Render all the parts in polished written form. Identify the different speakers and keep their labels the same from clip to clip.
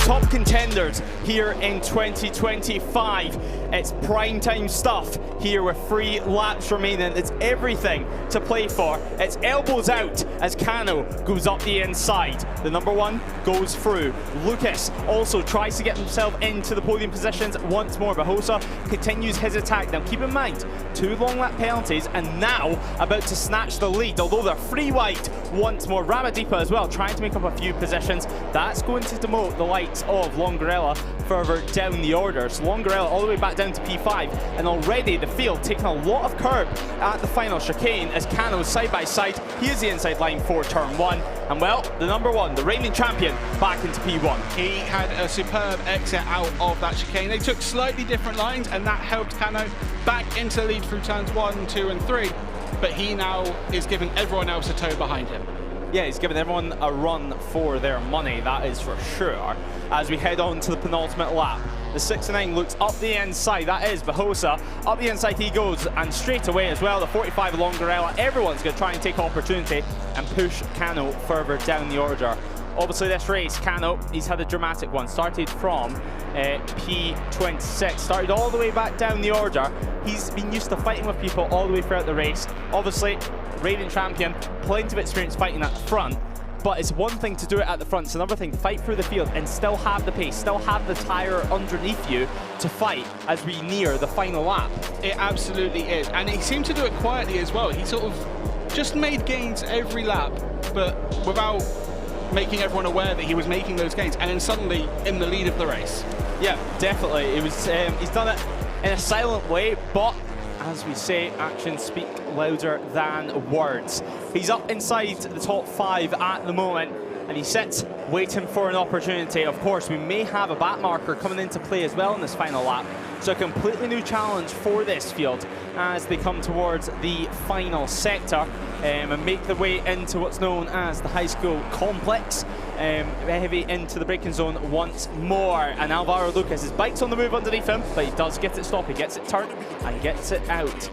Speaker 1: top contenders here in 2025. It's prime time stuff here with 3 laps remaining. It's everything to play for. It's elbows out as Kano goes up the inside. The number 1 goes through. Lucas also tries to get himself into the podium positions once more. Bahosa continues his attack. Now keep in mind, 2 long lap penalties and now about to snatch the lead, although they're 3 wide once more. Ramadhipa as well, trying to make up a few positions. That's going to demote the likes of Longarella further down the order. So Longarella all the way back down to P5, and already the field taking a lot of curb at the final chicane as Kano's side by side. He is the inside line for turn 1, and well, the number 1, the reigning champion, back into P1.
Speaker 2: He had a superb exit out of that chicane. They took slightly different lines, and that helped Kano back into the lead through turns 1, 2, and 3. But he now is giving everyone else a tow behind him.
Speaker 1: Yeah, he's giving everyone a run for their money, that is for sure. As we head on to the penultimate lap, the 69 looks up the inside, that is Bahosa. Up the inside he goes, and straight away as well, the 45 Longarella. Everyone's going to try and take opportunity and push Kano further down the order. Obviously this race, Kano, he's had a dramatic one. Started from P26, started all the way back down the order. He's been used to fighting with people all the way throughout the race. Obviously, reigning champion, plenty of experience fighting at the front. But it's one thing to do it at the front, it's another thing to fight through the field and still have the pace, still have the tyre underneath you to fight as we near the final lap.
Speaker 2: It absolutely is, and he seemed to do it quietly as well. He sort of just made gains every lap, but without making everyone aware that he was making those gains, and then suddenly in the lead of the race.
Speaker 1: Yeah, definitely. It was. He's done it in a silent way, but as we say, actions speak louder than words. He's up inside the top 5 at the moment, and he sits waiting for an opportunity. Of course, we may have a back marker coming into play as well in this final lap. So a completely new challenge for this field as they come towards the final sector and make their way into what's known as the high school complex. Heavy into the braking zone once more, and Alvaro Lucas, his bike's on the move underneath him, but he does get it stopped, he gets it turned and gets it out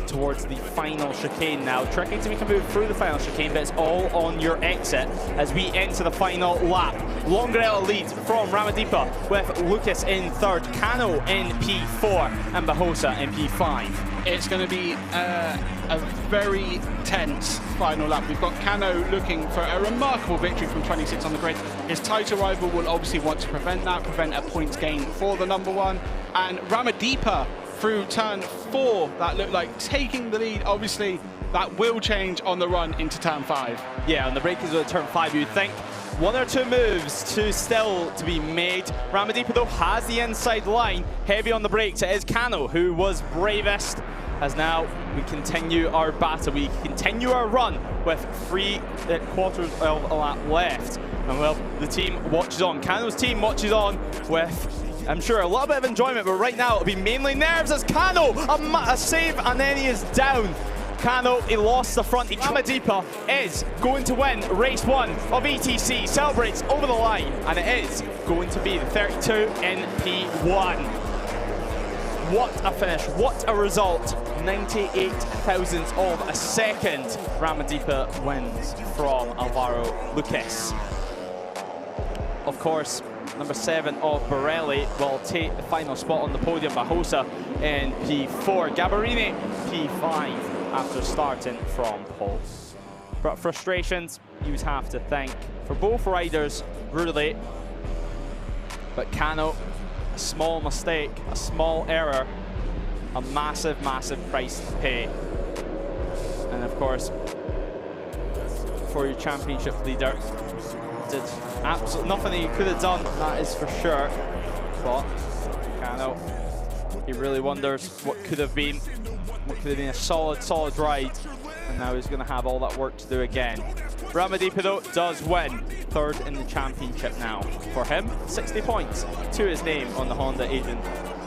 Speaker 1: towards the final chicane now. Tricky to make a move through the final chicane, but it's all on your exit as we enter the final lap. Longarella leads from Ramadhipa with Lucas in 3rd, Kano in P4 and Bahosa in P5.
Speaker 2: It's going to be a very tense final lap. We've got Kano looking for a remarkable victory from 26 on the grid. His title rival will obviously want to prevent a points gain for the number 1. And Ramadhipa through turn 4, that looked like taking the lead. Obviously, that will change on the run into turn 5.
Speaker 1: Yeah, on the braking zone at turn 5, you'd think 1 or 2 moves still to be made. Ramadhipa though has the inside line, heavy on the brakes. It is Kano who was bravest. As now we continue our battle, we continue our run with 3 quarters of a lap left. And well, the team watches on. Kano's team watches on with, I'm sure, a little bit of enjoyment, but right now it'll be mainly nerves as Kano, a save, and then he is down. Kano, he lost the front. Ramadhipa is going to win race 1 of ETC, celebrates over the line, and it is going to be the 32 in P1. What a finish, what a result. 98 thousandths of a second. Ramadhipa wins from Alvaro Lucas. Of course, number 7 of Borelli will take the final spot on the podium. Bahosa in P4, Gabarini P5 after starting from pole. But frustrations you would have to thank for both riders, really. But Kano, a small mistake, a small error, a massive, massive price to pay. And of course, for your championship leader, did absolutely nothing that you could have done, that is for sure. But Kano, he really wonders what could have been. What could have been a solid ride, and now he's going to have all that work to do again. Ramadhipa though does win 3rd in the championship now. For him, 60 points to his name on the Honda Asian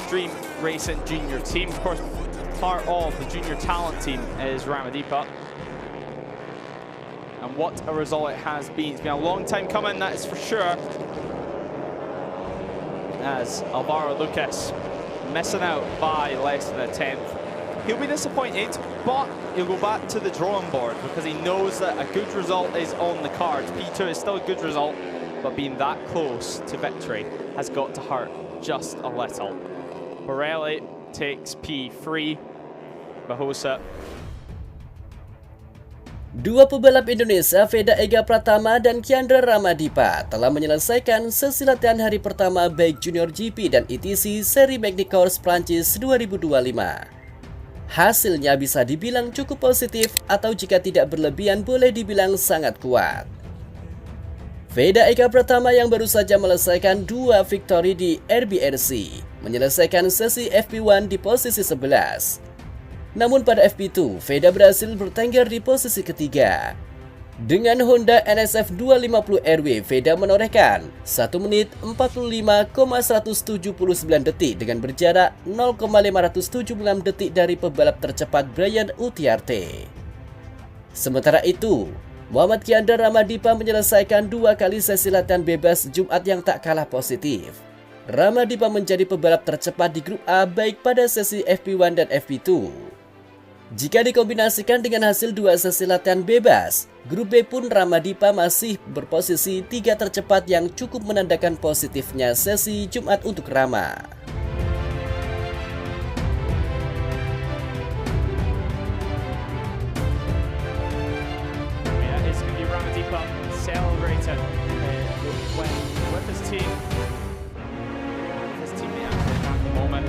Speaker 1: Dream Racing Junior team. Of course, part of the junior talent team is Ramadhipa. And what a result it has been. It's been a long time coming, that is for sure. As Alvaro Lucas missing out by less than a 10th. He'll be disappointed, but he'll go back to the drawing board because he knows that a good result is on the cards. P2 is still a good result, but being that close to victory has got to hurt just a little. Borelli takes P3. Bahosa.
Speaker 3: Dua pebalap Indonesia, Veda Ega Pratama dan Ramadhipa, telah menyelesaikan sesi latihan hari pertama baik Junior GP dan ETC seri Magny-Cours Prancis 2025. Hasilnya bisa dibilang cukup positif atau jika tidak berlebihan boleh dibilang sangat kuat. Veda Ega Pratama yang baru saja melesaikan 2 victory di RBRC, menyelesaikan sesi FP1 di posisi 11. Namun pada FP2, Veda berhasil bertengger di posisi ketiga. Dengan Honda NSF 250 RW, Veda menorehkan 1 menit 45,179 detik dengan berjarak 0,576 detik dari pebalap tercepat Brian Utiarte. Sementara itu, Muhammad Ramadhipa menyelesaikan 2 kali sesi latihan bebas Jumat yang tak kalah positif. Ramadhipa menjadi pebalap tercepat di grup A baik pada sesi FP1 dan FP2. Jika dikombinasikan dengan hasil 2 sesi latihan bebas, grup B pun Ramadhipa masih berposisi 3 tercepat yang cukup menandakan positifnya sesi Jumat untuk Rama.
Speaker 1: Momen.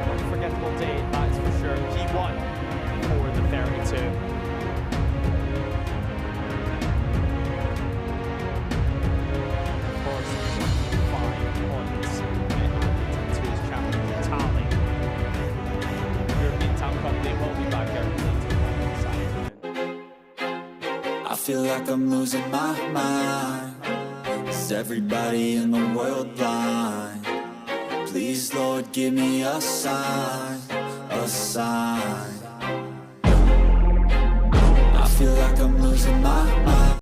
Speaker 1: Unforgettable day, that's for sure. He won for the 32. Of course, 5 points to his champion tally. European Town Company will be back here this afternoon.
Speaker 4: I feel like I'm losing my mind. Is everybody in the world blind? Please, Lord, give me a sign, a sign. I feel like I'm losing my